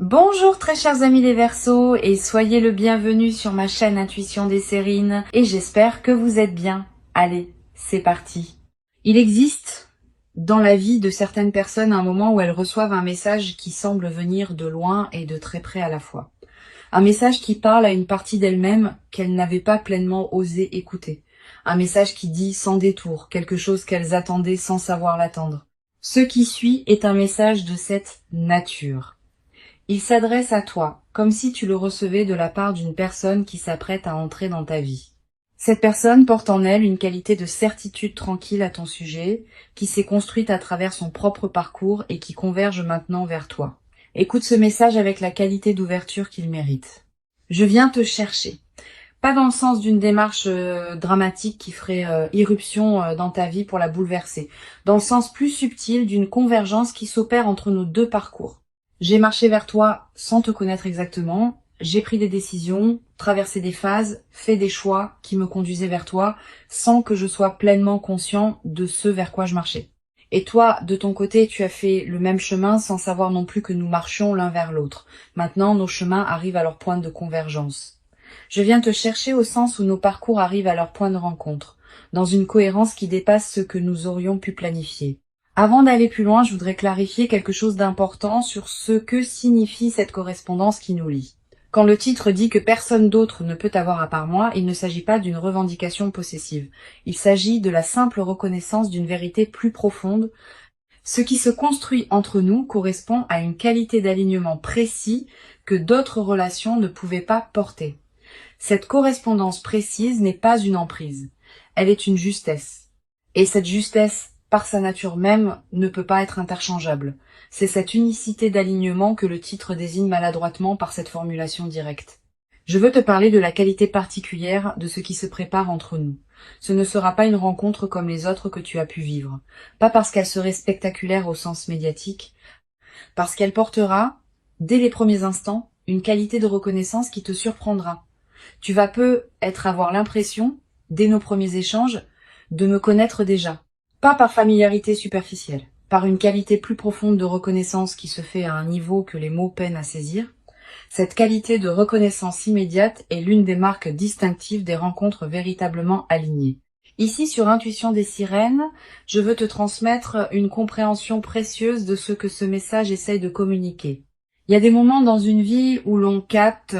Bonjour très chers amis les Verseaux et soyez le bienvenu sur ma chaîne Intuition des Sérines et j'espère que vous êtes bien. Allez, c'est parti. Il existe dans la vie de certaines personnes un moment où elles reçoivent un message qui semble venir de loin et de très près à la fois. Un message qui parle à une partie d'elles-mêmes qu'elles n'avaient pas pleinement osé écouter. Un message qui dit sans détour quelque chose qu'elles attendaient sans savoir l'attendre. Ce qui suit est un message de cette nature. Il s'adresse à toi, comme si tu le recevais de la part d'une personne qui s'apprête à entrer dans ta vie. Cette personne porte en elle une qualité de certitude tranquille à ton sujet, qui s'est construite à travers son propre parcours et qui converge maintenant vers toi. Écoute ce message avec la qualité d'ouverture qu'il mérite. Je viens te chercher. Pas dans le sens d'une démarche dramatique qui ferait irruption dans ta vie pour la bouleverser, dans le sens plus subtil d'une convergence qui s'opère entre nos deux parcours. J'ai marché vers toi sans te connaître exactement, j'ai pris des décisions, traversé des phases, fait des choix qui me conduisaient vers toi sans que je sois pleinement conscient de ce vers quoi je marchais. Et toi, de ton côté, tu as fait le même chemin sans savoir non plus que nous marchions l'un vers l'autre. Maintenant, nos chemins arrivent à leur point de convergence. Je viens te chercher au sens où nos parcours arrivent à leur point de rencontre, dans une cohérence qui dépasse ce que nous aurions pu planifier. Avant d'aller plus loin, je voudrais clarifier quelque chose d'important sur ce que signifie cette correspondance qui nous lie. Quand le titre dit que personne d'autre ne peut avoir à part moi, il ne s'agit pas d'une revendication possessive. Il s'agit de la simple reconnaissance d'une vérité plus profonde. Ce qui se construit entre nous correspond à une qualité d'alignement précis que d'autres relations ne pouvaient pas porter. Cette correspondance précise n'est pas une emprise, elle est une justesse. Et cette justesse, par sa nature même, ne peut pas être interchangeable. C'est cette unicité d'alignement que le titre désigne maladroitement par cette formulation directe. Je veux te parler de la qualité particulière de ce qui se prépare entre nous. Ce ne sera pas une rencontre comme les autres que tu as pu vivre. Pas parce qu'elle serait spectaculaire au sens médiatique, parce qu'elle portera, dès les premiers instants, une qualité de reconnaissance qui te surprendra. Tu vas peut-être avoir l'impression, dès nos premiers échanges, de me connaître déjà. Pas par familiarité superficielle, par une qualité plus profonde de reconnaissance qui se fait à un niveau que les mots peinent à saisir. Cette qualité de reconnaissance immédiate est l'une des marques distinctives des rencontres véritablement alignées. Ici, sur Intuition des Sirènes, je veux te transmettre une compréhension précieuse de ce que ce message essaye de communiquer. Il y a des moments dans une vie où l'on capte,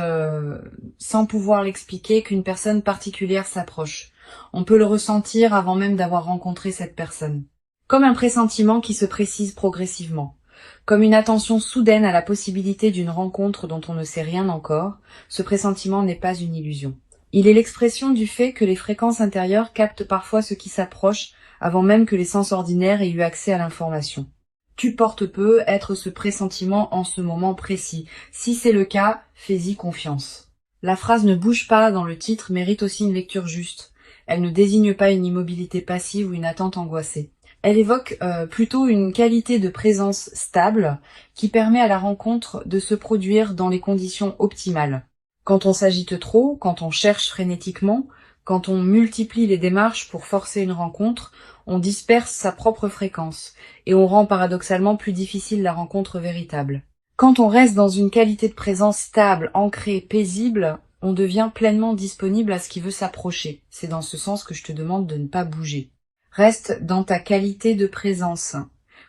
sans pouvoir l'expliquer, qu'une personne particulière s'approche. On peut le ressentir avant même d'avoir rencontré cette personne. Comme un pressentiment qui se précise progressivement. Comme une attention soudaine à la possibilité d'une rencontre dont on ne sait rien encore, ce pressentiment n'est pas une illusion. Il est l'expression du fait que les fréquences intérieures captent parfois ce qui s'approche avant même que les sens ordinaires aient eu accès à l'information. Tu portes peu être ce pressentiment en ce moment précis. Si c'est le cas, fais-y confiance. La phrase ne bouge pas dans le titre mérite aussi une lecture juste. Elle ne désigne pas une immobilité passive ou une attente angoissée. Elle évoque plutôt une qualité de présence stable qui permet à la rencontre de se produire dans les conditions optimales. Quand on s'agite trop, quand on cherche frénétiquement, quand on multiplie les démarches pour forcer une rencontre, on disperse sa propre fréquence et on rend paradoxalement plus difficile la rencontre véritable. Quand on reste dans une qualité de présence stable, ancrée, paisible, on devient pleinement disponible à ce qui veut s'approcher. C'est dans ce sens que je te demande de ne pas bouger. Reste dans ta qualité de présence.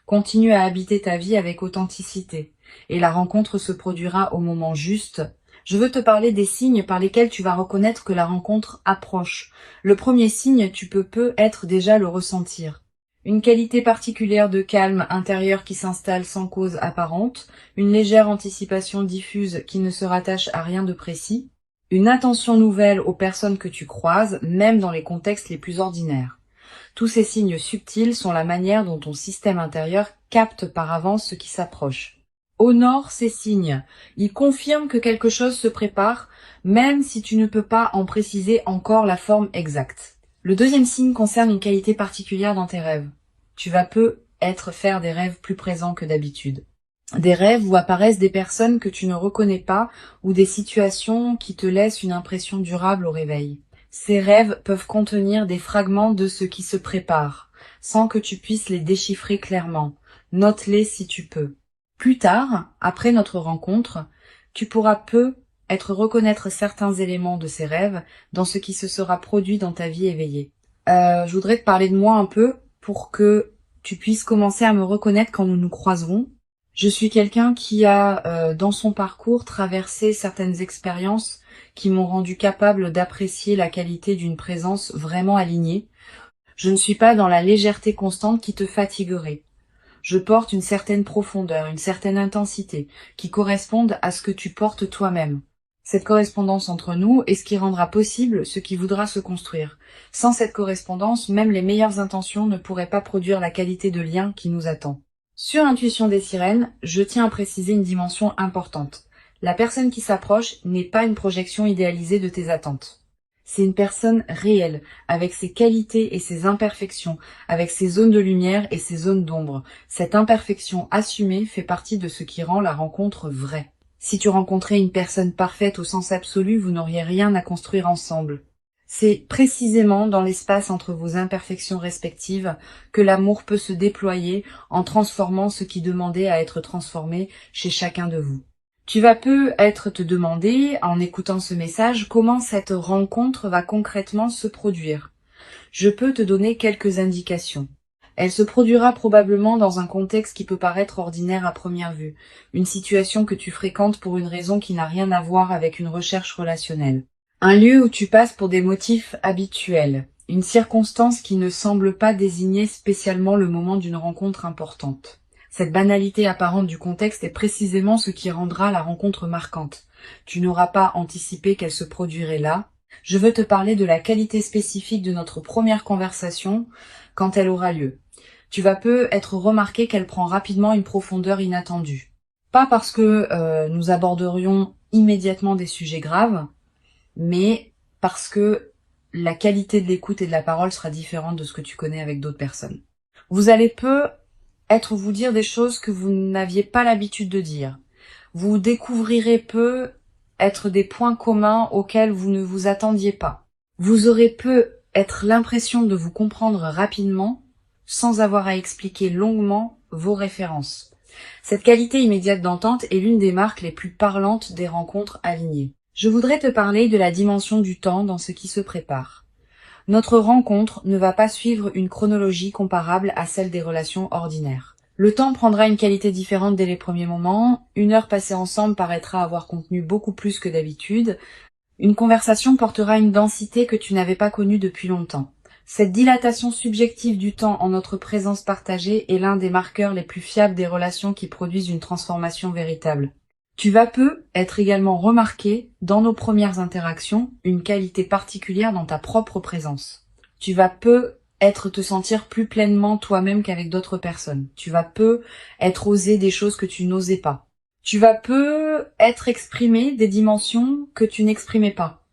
Continue à habiter ta vie avec authenticité et la rencontre se produira au moment juste. Je veux te parler des signes par lesquels tu vas reconnaître que la rencontre approche. Le premier signe, tu peux être déjà le ressentir. Une qualité particulière de calme intérieur qui s'installe sans cause apparente, une légère anticipation diffuse qui ne se rattache à rien de précis, une attention nouvelle aux personnes que tu croises, même dans les contextes les plus ordinaires. Tous ces signes subtils sont la manière dont ton système intérieur capte par avance ce qui s'approche. Honore ces signes. Ils confirment que quelque chose se prépare, même si tu ne peux pas en préciser encore la forme exacte. Le deuxième signe concerne une qualité particulière dans tes rêves. Tu vas peut-être faire des rêves plus présents que d'habitude. Des rêves où apparaissent des personnes que tu ne reconnais pas ou des situations qui te laissent une impression durable au réveil. Ces rêves peuvent contenir des fragments de ce qui se prépare, sans que tu puisses les déchiffrer clairement. Note-les si tu peux. Plus tard, après notre rencontre, tu pourras reconnaître certains éléments de ces rêves dans ce qui se sera produit dans ta vie éveillée. Je voudrais te parler de moi un peu pour que tu puisses commencer à me reconnaître quand nous nous croiserons. Je suis quelqu'un qui a, dans son parcours, traversé certaines expériences qui m'ont rendu capable d'apprécier la qualité d'une présence vraiment alignée. Je ne suis pas dans la légèreté constante qui te fatiguerait. Je porte une certaine profondeur, une certaine intensité, qui correspondent à ce que tu portes toi-même. Cette correspondance entre nous est ce qui rendra possible ce qui voudra se construire. Sans cette correspondance, même les meilleures intentions ne pourraient pas produire la qualité de lien qui nous attend. Sur Intuition des sirènes, je tiens à préciser une dimension importante. La personne qui s'approche n'est pas une projection idéalisée de tes attentes. C'est une personne réelle, avec ses qualités et ses imperfections, avec ses zones de lumière et ses zones d'ombre. Cette imperfection assumée fait partie de ce qui rend la rencontre vraie. Si tu rencontrais une personne parfaite au sens absolu, vous n'auriez rien à construire ensemble. C'est précisément dans l'espace entre vos imperfections respectives que l'amour peut se déployer en transformant ce qui demandait à être transformé chez chacun de vous. Tu vas peut-être te demander, en écoutant ce message, comment cette rencontre va concrètement se produire. Je peux te donner quelques indications. Elle se produira probablement dans un contexte qui peut paraître ordinaire à première vue, une situation que tu fréquentes pour une raison qui n'a rien à voir avec une recherche relationnelle. Un lieu où tu passes pour des motifs habituels, une circonstance qui ne semble pas désigner spécialement le moment d'une rencontre importante. Cette banalité apparente du contexte est précisément ce qui rendra la rencontre marquante. Tu n'auras pas anticipé qu'elle se produirait là. Je veux te parler de la qualité spécifique de notre première conversation quand elle aura lieu. Tu vas peut-être remarquer qu'elle prend rapidement une profondeur inattendue. Pas parce que nous aborderions immédiatement des sujets graves, mais parce que la qualité de l'écoute et de la parole sera différente de ce que tu connais avec d'autres personnes. Vous allez vous dire des choses que vous n'aviez pas l'habitude de dire. Vous découvrirez être des points communs auxquels vous ne vous attendiez pas. Vous aurez être l'impression de vous comprendre rapidement sans avoir à expliquer longuement vos références. Cette qualité immédiate d'entente est l'une des marques les plus parlantes des rencontres alignées. Je voudrais te parler de la dimension du temps dans ce qui se prépare. Notre rencontre ne va pas suivre une chronologie comparable à celle des relations ordinaires. Le temps prendra une qualité différente dès les premiers moments, une heure passée ensemble paraîtra avoir contenu beaucoup plus que d'habitude, une conversation portera une densité que tu n'avais pas connue depuis longtemps. Cette dilatation subjective du temps en notre présence partagée est l'un des marqueurs les plus fiables des relations qui produisent une transformation véritable. Tu vas être également remarqué, dans nos premières interactions, une qualité particulière dans ta propre présence. Tu vas te sentir plus pleinement toi-même qu'avec d'autres personnes. Tu vas être osé des choses que tu n'osais pas. Tu vas être exprimé des dimensions que tu n'exprimais pas.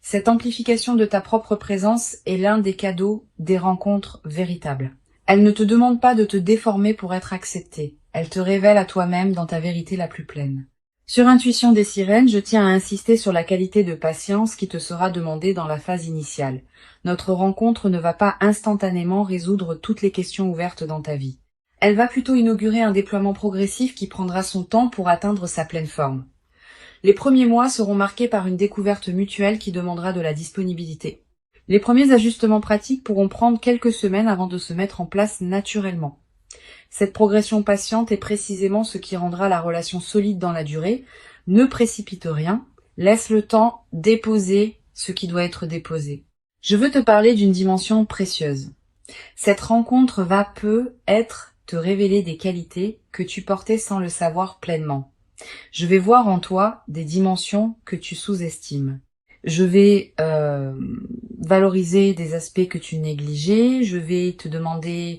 Cette amplification de ta propre présence est l'un des cadeaux des rencontres véritables. Elle ne te demande pas de te déformer pour être acceptée. Elle te révèle à toi-même dans ta vérité la plus pleine. Sur Intuition des sirènes, je tiens à insister sur la qualité de patience qui te sera demandée dans la phase initiale. Notre rencontre ne va pas instantanément résoudre toutes les questions ouvertes dans ta vie. Elle va plutôt inaugurer un déploiement progressif qui prendra son temps pour atteindre sa pleine forme. Les premiers mois seront marqués par une découverte mutuelle qui demandera de la disponibilité. Les premiers ajustements pratiques pourront prendre quelques semaines avant de se mettre en place naturellement. Cette progression patiente est précisément ce qui rendra la relation solide dans la durée. Ne précipite rien, laisse le temps déposer ce qui doit être déposé. Je veux te parler d'une dimension précieuse. Cette rencontre va te révéler des qualités que tu portais sans le savoir pleinement. Je vais voir en toi des dimensions que tu sous-estimes. Je vais valoriser des aspects que tu négligeais, je vais te demander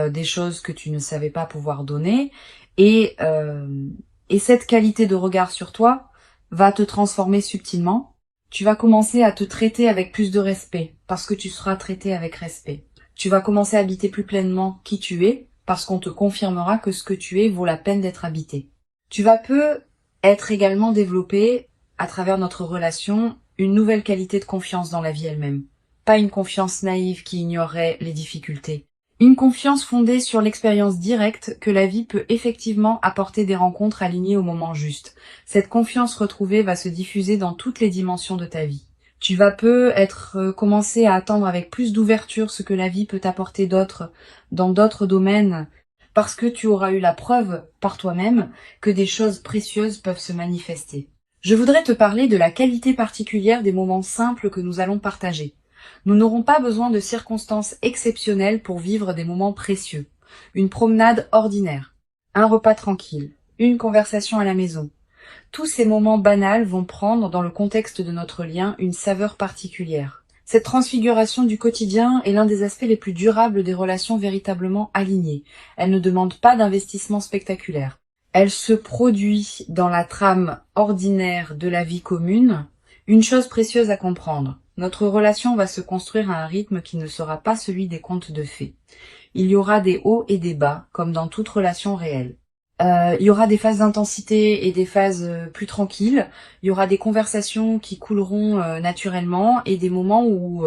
des choses que tu ne savais pas pouvoir donner, et cette qualité de regard sur toi va te transformer subtilement. Tu vas commencer à te traiter avec plus de respect, parce que tu seras traité avec respect. Tu vas commencer à habiter plus pleinement qui tu es, parce qu'on te confirmera que ce que tu es vaut la peine d'être habité. Tu vas être également développé, à travers notre relation, une nouvelle qualité de confiance dans la vie elle-même. Pas une confiance naïve qui ignorerait les difficultés. Une confiance fondée sur l'expérience directe que la vie peut effectivement apporter des rencontres alignées au moment juste. Cette confiance retrouvée va se diffuser dans toutes les dimensions de ta vie. Tu vas commencer à attendre avec plus d'ouverture ce que la vie peut t'apporter d'autre dans d'autres domaines parce que tu auras eu la preuve par toi-même que des choses précieuses peuvent se manifester. Je voudrais te parler de la qualité particulière des moments simples que nous allons partager. Nous n'aurons pas besoin de circonstances exceptionnelles pour vivre des moments précieux. Une promenade ordinaire, un repas tranquille, une conversation à la maison. Tous ces moments banals vont prendre, dans le contexte de notre lien, une saveur particulière. Cette transfiguration du quotidien est l'un des aspects les plus durables des relations véritablement alignées. Elle ne demande pas d'investissement spectaculaire. Elle se produit dans la trame ordinaire de la vie commune. Une chose précieuse à comprendre. Notre relation va se construire à un rythme qui ne sera pas celui des contes de fées. Il y aura des hauts et des bas, comme dans toute relation réelle. Il y aura des phases d'intensité et des phases plus tranquilles. Il y aura des conversations qui couleront naturellement et des moments où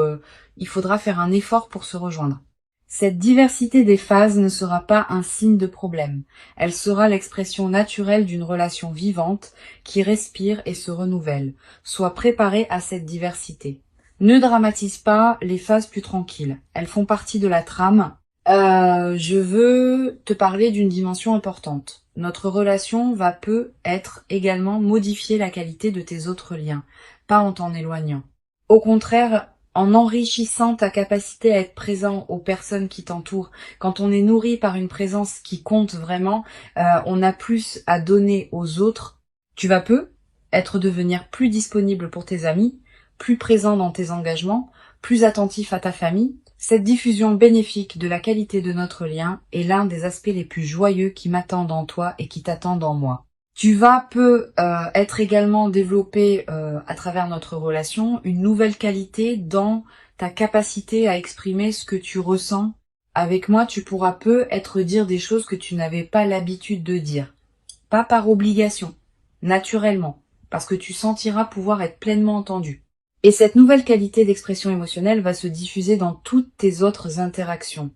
il faudra faire un effort pour se rejoindre. Cette diversité des phases ne sera pas un signe de problème. Elle sera l'expression naturelle d'une relation vivante qui respire et se renouvelle. Sois préparé à cette diversité. Ne dramatise pas les phases plus tranquilles. Elles font partie de la trame. Je veux te parler d'une dimension importante. Notre relation va être également modifier la qualité de tes autres liens, pas en t'en éloignant. Au contraire, en enrichissant ta capacité à être présent aux personnes qui t'entourent. Quand on est nourri par une présence qui compte vraiment, on a plus à donner aux autres. Tu vas devenir plus disponible pour tes amis, plus présent dans tes engagements, plus attentif à ta famille. Cette diffusion bénéfique de la qualité de notre lien est l'un des aspects les plus joyeux qui m'attendent en toi et qui t'attendent en moi. Tu vas être également développé à travers notre relation une nouvelle qualité dans ta capacité à exprimer ce que tu ressens. Avec moi, tu pourras dire des choses que tu n'avais pas l'habitude de dire. Pas par obligation, naturellement, parce que tu sentiras pouvoir être pleinement entendu. Et cette nouvelle qualité d'expression émotionnelle va se diffuser dans toutes tes autres interactions.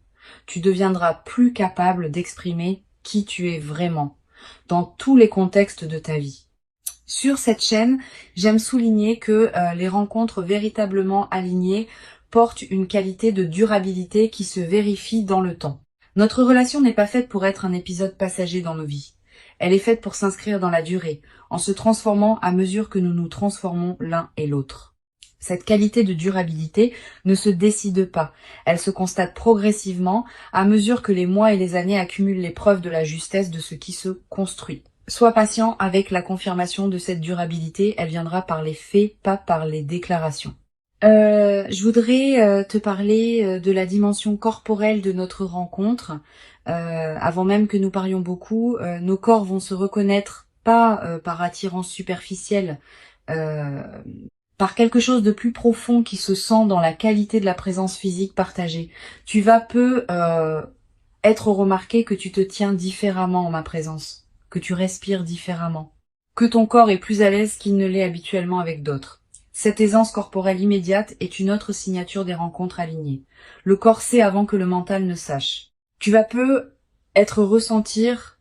Tu deviendras plus capable d'exprimer qui tu es vraiment, dans tous les contextes de ta vie. Sur cette chaîne, j'aime souligner que les rencontres véritablement alignées portent une qualité de durabilité qui se vérifie dans le temps. Notre relation n'est pas faite pour être un épisode passager dans nos vies. Elle est faite pour s'inscrire dans la durée, en se transformant à mesure que nous nous transformons l'un et l'autre. Cette qualité de durabilité ne se décide pas, elle se constate progressivement à mesure que les mois et les années accumulent les preuves de la justesse de ce qui se construit. Sois patient avec la confirmation de cette durabilité, elle viendra par les faits, pas par les déclarations. Je voudrais te parler de la dimension corporelle de notre rencontre. Avant même que nous parlions beaucoup, nos corps vont se reconnaître, pas par attirance superficielle, par quelque chose de plus profond qui se sent dans la qualité de la présence physique partagée. Tu vas être remarqué que tu te tiens différemment en ma présence, que tu respires différemment, que ton corps est plus à l'aise qu'il ne l'est habituellement avec d'autres. Cette aisance corporelle immédiate est une autre signature des rencontres alignées. Le corps sait avant que le mental ne sache. Tu vas ressentir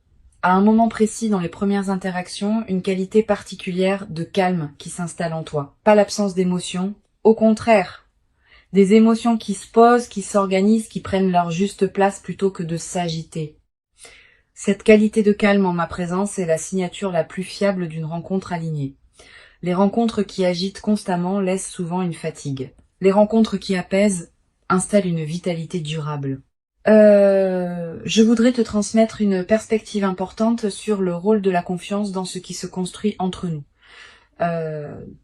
à un moment précis dans les premières interactions, une qualité particulière de calme qui s'installe en toi. Pas l'absence d'émotions, au contraire. Des émotions qui se posent, qui s'organisent, qui prennent leur juste place plutôt que de s'agiter. Cette qualité de calme en ma présence est la signature la plus fiable d'une rencontre alignée. Les rencontres qui agitent constamment laissent souvent une fatigue. Les rencontres qui apaisent installent une vitalité durable. Je voudrais te transmettre une perspective importante sur le rôle de la confiance dans ce qui se construit entre nous.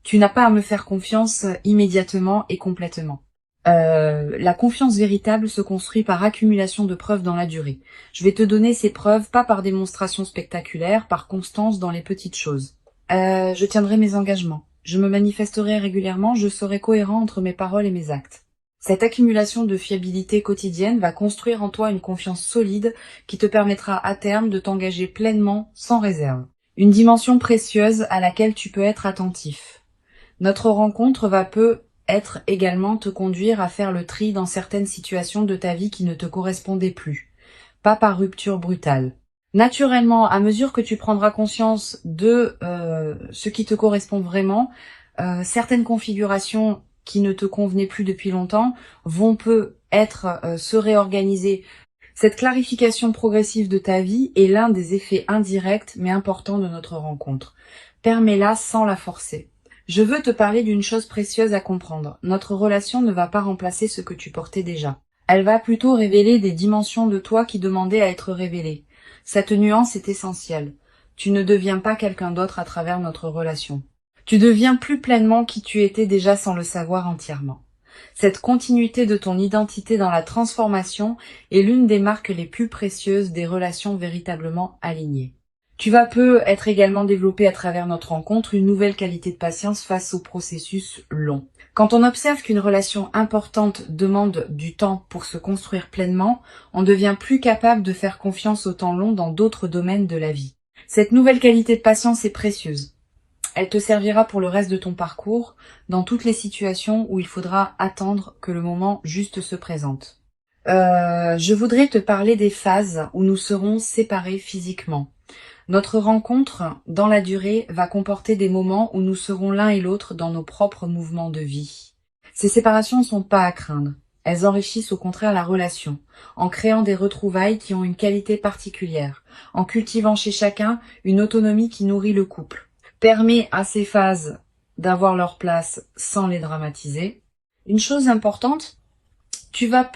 Tu n'as pas à me faire confiance immédiatement et complètement. La confiance véritable se construit par accumulation de preuves dans la durée. Je vais te donner ces preuves pas par démonstration spectaculaire, par constance dans les petites choses. Je tiendrai mes engagements. Je me manifesterai régulièrement, je serai cohérent entre mes paroles et mes actes. Cette accumulation de fiabilité quotidienne va construire en toi une confiance solide qui te permettra à terme de t'engager pleinement, sans réserve. Une dimension précieuse à laquelle tu peux être attentif. Notre rencontre va être également te conduire à faire le tri dans certaines situations de ta vie qui ne te correspondaient plus, pas par rupture brutale. Naturellement, à mesure que tu prendras conscience de ce qui te correspond vraiment, certaines configurations qui ne te convenaient plus depuis longtemps vont se réorganiser. Cette clarification progressive de ta vie est l'un des effets indirects mais importants de notre rencontre. Permets-la sans la forcer. Je veux te parler d'une chose précieuse à comprendre. Notre relation ne va pas remplacer ce que tu portais déjà. Elle va plutôt révéler des dimensions de toi qui demandaient à être révélées. Cette nuance est essentielle. Tu ne deviens pas quelqu'un d'autre à travers notre relation. Tu deviens plus pleinement qui tu étais déjà sans le savoir entièrement. Cette continuité de ton identité dans la transformation est l'une des marques les plus précieuses des relations véritablement alignées. Tu vas être également développé à travers notre rencontre une nouvelle qualité de patience face au processus long. Quand on observe qu'une relation importante demande du temps pour se construire pleinement, on devient plus capable de faire confiance au temps long dans d'autres domaines de la vie. Cette nouvelle qualité de patience est précieuse. Elle te servira pour le reste de ton parcours, dans toutes les situations où il faudra attendre que le moment juste se présente. Je voudrais te parler des phases où nous serons séparés physiquement. Notre rencontre, dans la durée, va comporter des moments où nous serons l'un et l'autre dans nos propres mouvements de vie. Ces séparations ne sont pas à craindre. Elles enrichissent au contraire la relation, en créant des retrouvailles qui ont une qualité particulière, en cultivant chez chacun une autonomie qui nourrit le couple. Permet à ces phases d'avoir leur place sans les dramatiser. Une chose importante, tu vas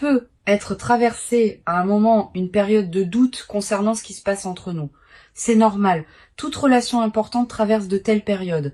être traversé à un moment une période de doute concernant ce qui se passe entre nous. C'est normal. Toute relation importante traverse de telles périodes.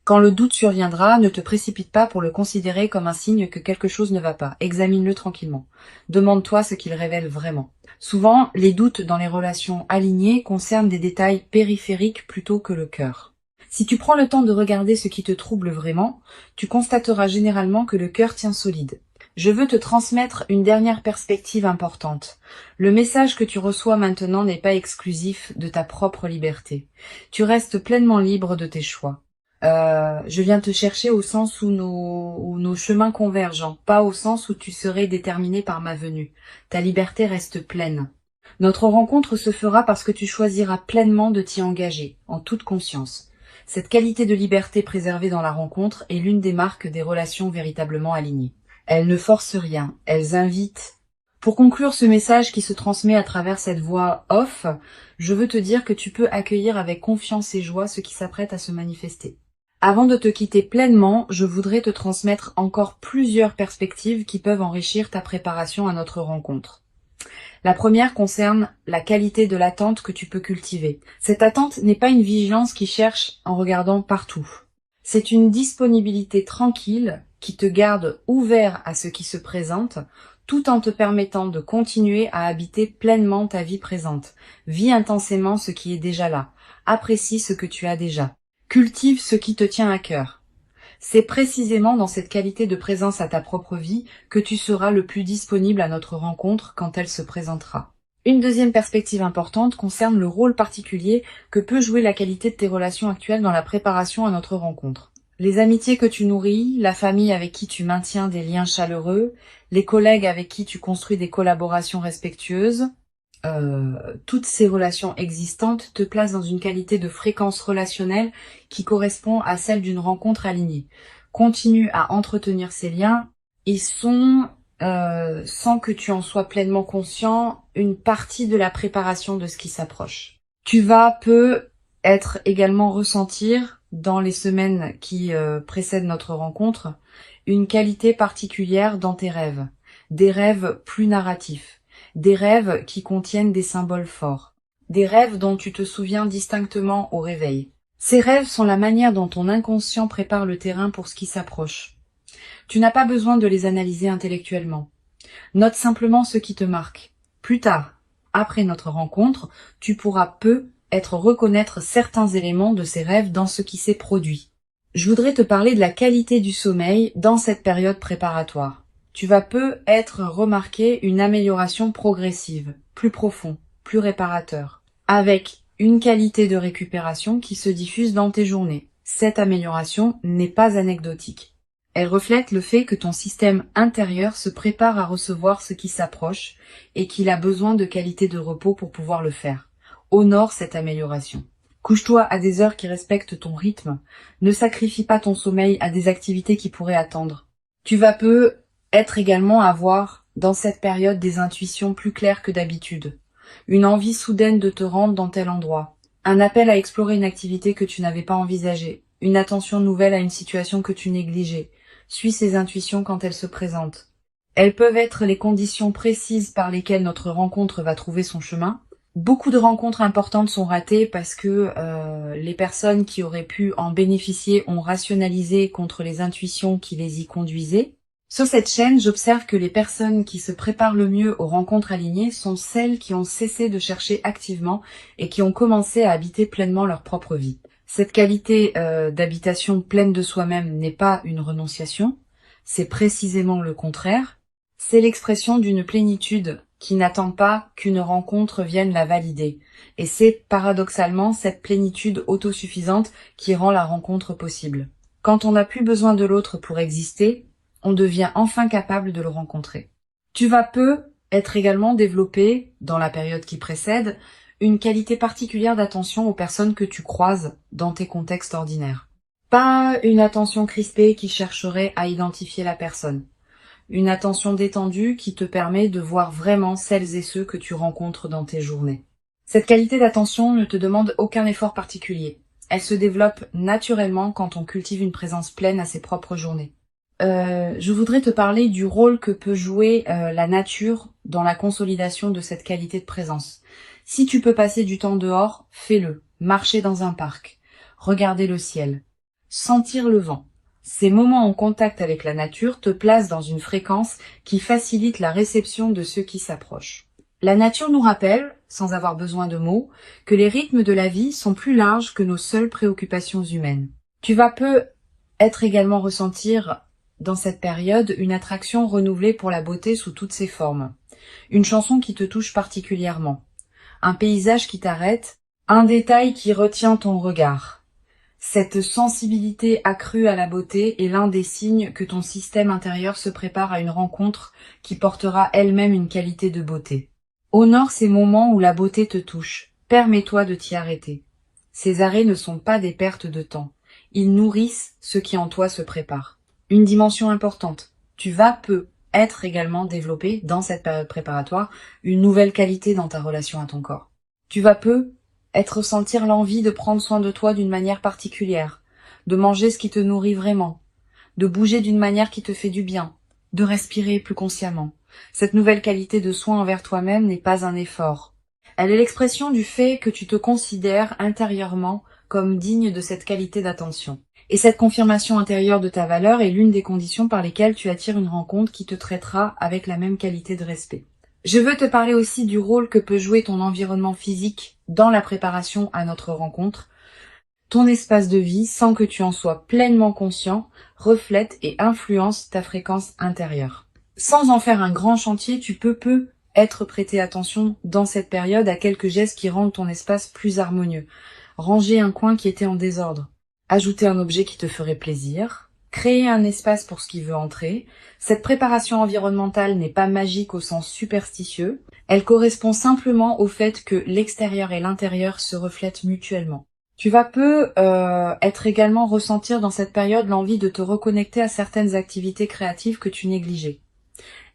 Quand le doute surviendra, ne te précipite pas pour le considérer comme un signe que quelque chose ne va pas. Examine-le tranquillement. Demande-toi ce qu'il révèle vraiment. Souvent, les doutes dans les relations alignées concernent des détails périphériques plutôt que le cœur. Si tu prends le temps de regarder ce qui te trouble vraiment, tu constateras généralement que le cœur tient solide. Je veux te transmettre une dernière perspective importante. Le message que tu reçois maintenant n'est pas exclusif de ta propre liberté. Tu restes pleinement libre de tes choix. Je viens te chercher au sens où nos chemins convergent, pas au sens où tu serais déterminé par ma venue. Ta liberté reste pleine. Notre rencontre se fera parce que tu choisiras pleinement de t'y engager, en toute conscience. Cette qualité de liberté préservée dans la rencontre est l'une des marques des relations véritablement alignées. Elles ne forcent rien, elles invitent. Pour conclure ce message qui se transmet à travers cette voix off, je veux te dire que tu peux accueillir avec confiance et joie ce qui s'apprête à se manifester. Avant de te quitter pleinement, je voudrais te transmettre encore plusieurs perspectives qui peuvent enrichir ta préparation à notre rencontre. La première concerne la qualité de l'attente que tu peux cultiver. Cette attente n'est pas une vigilance qui cherche en regardant partout. C'est une disponibilité tranquille qui te garde ouvert à ce qui se présente, tout en te permettant de continuer à habiter pleinement ta vie présente. Vis intensément ce qui est déjà là. Apprécie ce que tu as déjà. Cultive ce qui te tient à cœur. C'est précisément dans cette qualité de présence à ta propre vie que tu seras le plus disponible à notre rencontre quand elle se présentera. Une deuxième perspective importante concerne le rôle particulier que peut jouer la qualité de tes relations actuelles dans la préparation à notre rencontre. Les amitiés que tu nourris, la famille avec qui tu maintiens des liens chaleureux, les collègues avec qui tu construis des collaborations respectueuses, toutes ces relations existantes te placent dans une qualité de fréquence relationnelle qui correspond à celle d'une rencontre alignée. Continue à entretenir ces liens. Ils sont, sans que tu en sois pleinement conscient, une partie de la préparation de ce qui s'approche. Tu vas être également ressentir, dans les semaines qui précèdent notre rencontre, une qualité particulière dans tes rêves. Des rêves plus narratifs. Des rêves qui contiennent des symboles forts. Des rêves dont tu te souviens distinctement au réveil. Ces rêves sont la manière dont ton inconscient prépare le terrain pour ce qui s'approche. Tu n'as pas besoin de les analyser intellectuellement. Note simplement ce qui te marque. Plus tard, après notre rencontre, tu pourras reconnaître certains éléments de ces rêves dans ce qui s'est produit. Je voudrais te parler de la qualité du sommeil dans cette période préparatoire. Tu vas remarquer une amélioration progressive, plus profond, plus réparateur, avec une qualité de récupération qui se diffuse dans tes journées. Cette amélioration n'est pas anecdotique. Elle reflète le fait que ton système intérieur se prépare à recevoir ce qui s'approche et qu'il a besoin de qualité de repos pour pouvoir le faire. Honore cette amélioration. Couche-toi à des heures qui respectent ton rythme. Ne sacrifie pas ton sommeil à des activités qui pourraient attendre. Tu vas être également avoir, dans cette période, des intuitions plus claires que d'habitude. Une envie soudaine de te rendre dans tel endroit. Un appel à explorer une activité que tu n'avais pas envisagée. Une attention nouvelle à une situation que tu négligeais. Suis ces intuitions quand elles se présentent. Elles peuvent être les conditions précises par lesquelles notre rencontre va trouver son chemin. Beaucoup de rencontres importantes sont ratées parce que les personnes qui auraient pu en bénéficier ont rationalisé contre les intuitions qui les y conduisaient. Sur cette chaîne, j'observe que les personnes qui se préparent le mieux aux rencontres alignées sont celles qui ont cessé de chercher activement et qui ont commencé à habiter pleinement leur propre vie. Cette qualité d'habitation pleine de soi-même n'est pas une renonciation, c'est précisément le contraire. C'est l'expression d'une plénitude qui n'attend pas qu'une rencontre vienne la valider. Et c'est paradoxalement cette plénitude autosuffisante qui rend la rencontre possible. Quand on n'a plus besoin de l'autre pour exister, on devient enfin capable de le rencontrer. Tu vas être également développé, dans la période qui précède, une qualité particulière d'attention aux personnes que tu croises dans tes contextes ordinaires. Pas une attention crispée qui chercherait à identifier la personne. Une attention détendue qui te permet de voir vraiment celles et ceux que tu rencontres dans tes journées. Cette qualité d'attention ne te demande aucun effort particulier. Elle se développe naturellement quand on cultive une présence pleine à ses propres journées. Je voudrais te parler du rôle que peut jouer la nature dans la consolidation de cette qualité de présence. Si tu peux passer du temps dehors, fais-le. Marcher dans un parc, regarder le ciel, sentir le vent. Ces moments en contact avec la nature te placent dans une fréquence qui facilite la réception de ceux qui s'approchent. La nature nous rappelle, sans avoir besoin de mots, que les rythmes de la vie sont plus larges que nos seules préoccupations humaines. Tu vas être également ressentir dans cette période une attraction renouvelée pour la beauté sous toutes ses formes. Une chanson qui te touche particulièrement. Un paysage qui t'arrête, un détail qui retient ton regard. Cette sensibilité accrue à la beauté est l'un des signes que ton système intérieur se prépare à une rencontre qui portera elle-même une qualité de beauté. Honore ces moments où la beauté te touche. Permets-toi de t'y arrêter. Ces arrêts ne sont pas des pertes de temps. Ils nourrissent ce qui en toi se prépare. Une dimension importante. Tu vas être également développé dans cette période préparatoire une nouvelle qualité dans ta relation à ton corps. Tu vas ressentir l'envie de prendre soin de toi d'une manière particulière, de manger ce qui te nourrit vraiment, de bouger d'une manière qui te fait du bien, de respirer plus consciemment. Cette nouvelle qualité de soin envers toi-même n'est pas un effort. Elle est l'expression du fait que tu te considères intérieurement comme digne de cette qualité d'attention. Et cette confirmation intérieure de ta valeur est l'une des conditions par lesquelles tu attires une rencontre qui te traitera avec la même qualité de respect. Je veux te parler aussi du rôle que peut jouer ton environnement physique dans la préparation à notre rencontre. Ton espace de vie, sans que tu en sois pleinement conscient, reflète et influence ta fréquence intérieure. Sans en faire un grand chantier, tu peux être prêté attention dans cette période à quelques gestes qui rendent ton espace plus harmonieux. Ranger un coin qui était en désordre. Ajouter un objet qui te ferait plaisir. Créer un espace pour ce qui veut entrer. Cette préparation environnementale n'est pas magique au sens superstitieux. Elle correspond simplement au fait que l'extérieur et l'intérieur se reflètent mutuellement. Tu vas être également ressentir dans cette période l'envie de te reconnecter à certaines activités créatives que tu négligeais.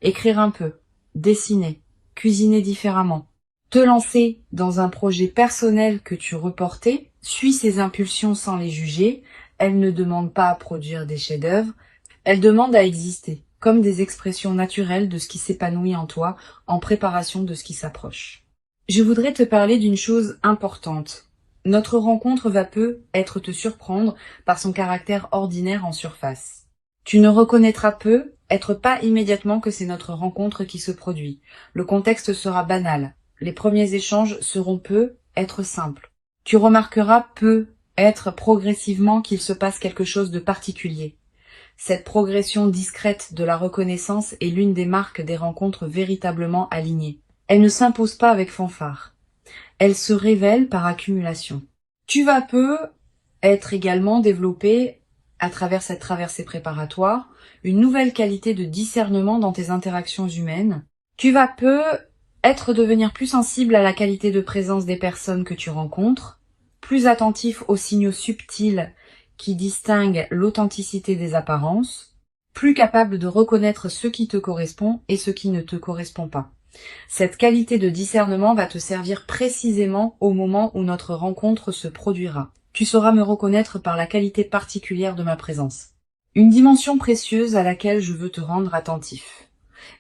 Écrire un peu, dessiner, cuisiner différemment. Te lancer dans un projet personnel que tu reportais, suis ces impulsions sans les juger. Elles ne demandent pas à produire des chefs-d'œuvre, elles demandent à exister, comme des expressions naturelles de ce qui s'épanouit en toi, en préparation de ce qui s'approche. Je voudrais te parler d'une chose importante. Notre rencontre va être te surprendre par son caractère ordinaire en surface. Tu ne reconnaîtras être pas immédiatement que c'est notre rencontre qui se produit. Le contexte sera banal. Les premiers échanges seront être simples. Tu remarqueras être progressivement qu'il se passe quelque chose de particulier. Cette progression discrète de la reconnaissance est l'une des marques des rencontres véritablement alignées. Elle ne s'impose pas avec fanfare. Elle se révèle par accumulation. Tu vas être également développé à travers cette traversée préparatoire, une nouvelle qualité de discernement dans tes interactions humaines. Tu vas devenir plus sensible à la qualité de présence des personnes que tu rencontres, plus attentif aux signaux subtils qui distinguent l'authenticité des apparences, plus capable de reconnaître ce qui te correspond et ce qui ne te correspond pas. Cette qualité de discernement va te servir précisément au moment où notre rencontre se produira. Tu sauras me reconnaître par la qualité particulière de ma présence. Une dimension précieuse à laquelle je veux te rendre attentif.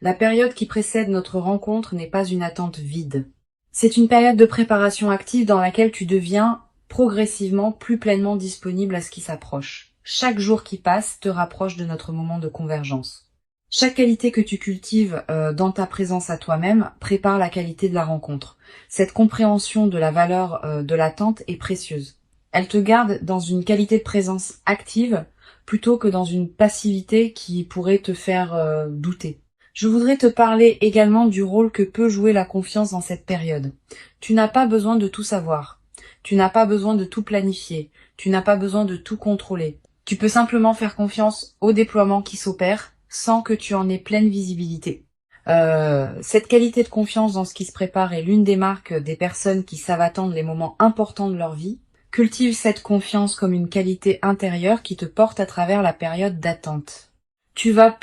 La période qui précède notre rencontre n'est pas une attente vide. C'est une période de préparation active dans laquelle tu deviens progressivement plus pleinement disponible à ce qui s'approche. Chaque jour qui passe te rapproche de notre moment de convergence. Chaque qualité que tu cultives dans ta présence à toi-même prépare la qualité de la rencontre. Cette compréhension de la valeur de l'attente est précieuse. Elle te garde dans une qualité de présence active plutôt que dans une passivité qui pourrait te faire douter. Je voudrais te parler également du rôle que peut jouer la confiance dans cette période. Tu n'as pas besoin de tout savoir. Tu n'as pas besoin de tout planifier. Tu n'as pas besoin de tout contrôler. Tu peux simplement faire confiance au déploiement qui s'opère sans que tu en aies pleine visibilité. Cette qualité de confiance dans ce qui se prépare est l'une des marques des personnes qui savent attendre les moments importants de leur vie. Cultive cette confiance comme une qualité intérieure qui te porte à travers la période d'attente. Tu vas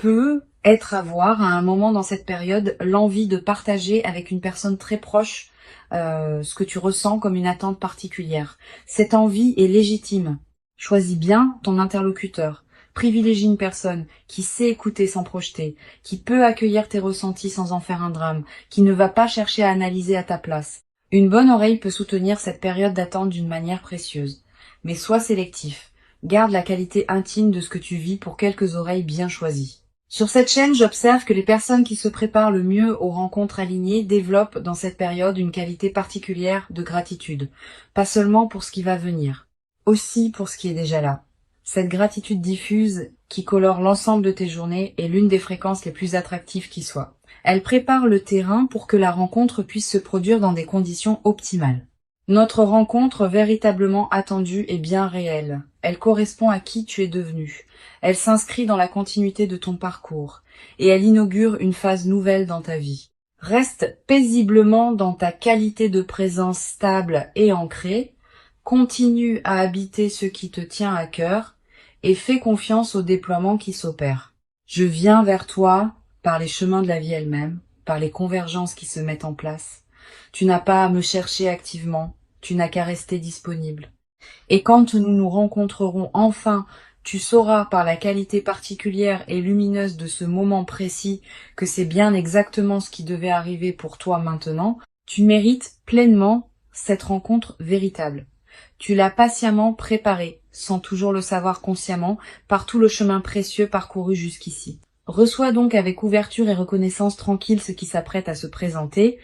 avoir à un moment dans cette période l'envie de partager avec une personne très proche ce que tu ressens comme une attente particulière. Cette envie est légitime. Choisis bien ton interlocuteur. Privilégie une personne qui sait écouter sans projeter, qui peut accueillir tes ressentis sans en faire un drame, qui ne va pas chercher à analyser à ta place. Une bonne oreille peut soutenir cette période d'attente d'une manière précieuse. Mais sois sélectif. Garde la qualité intime de ce que tu vis pour quelques oreilles bien choisies. Sur cette chaîne, j'observe que les personnes qui se préparent le mieux aux rencontres alignées développent dans cette période une qualité particulière de gratitude. Pas seulement pour ce qui va venir, aussi pour ce qui est déjà là. Cette gratitude diffuse qui colore l'ensemble de tes journées est l'une des fréquences les plus attractives qui soient. Elle prépare le terrain pour que la rencontre puisse se produire dans des conditions optimales. Notre rencontre véritablement attendue est bien réelle. Elle correspond à qui tu es devenu. Elle s'inscrit dans la continuité de ton parcours et elle inaugure une phase nouvelle dans ta vie. Reste paisiblement dans ta qualité de présence stable et ancrée. Continue à habiter ce qui te tient à cœur et fais confiance au déploiement qui s'opère. Je viens vers toi par les chemins de la vie elle-même, par les convergences qui se mettent en place. Tu n'as pas à me chercher activement, tu n'as qu'à rester disponible. Et quand nous nous rencontrerons enfin, tu sauras par la qualité particulière et lumineuse de ce moment précis que c'est bien exactement ce qui devait arriver pour toi maintenant. Tu mérites pleinement cette rencontre véritable. Tu l'as patiemment préparée, sans toujours le savoir consciemment, par tout le chemin précieux parcouru jusqu'ici. Reçois donc avec ouverture et reconnaissance tranquille ce qui s'apprête à se présenter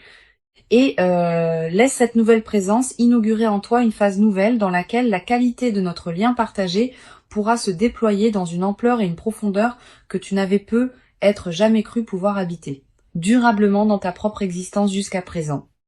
et laisse cette nouvelle présence inaugurer en toi une phase nouvelle dans laquelle la qualité de notre lien partagé pourra se déployer dans une ampleur et une profondeur que tu n'avais jamais cru pouvoir habiter, durablement dans ta propre existence jusqu'à présent.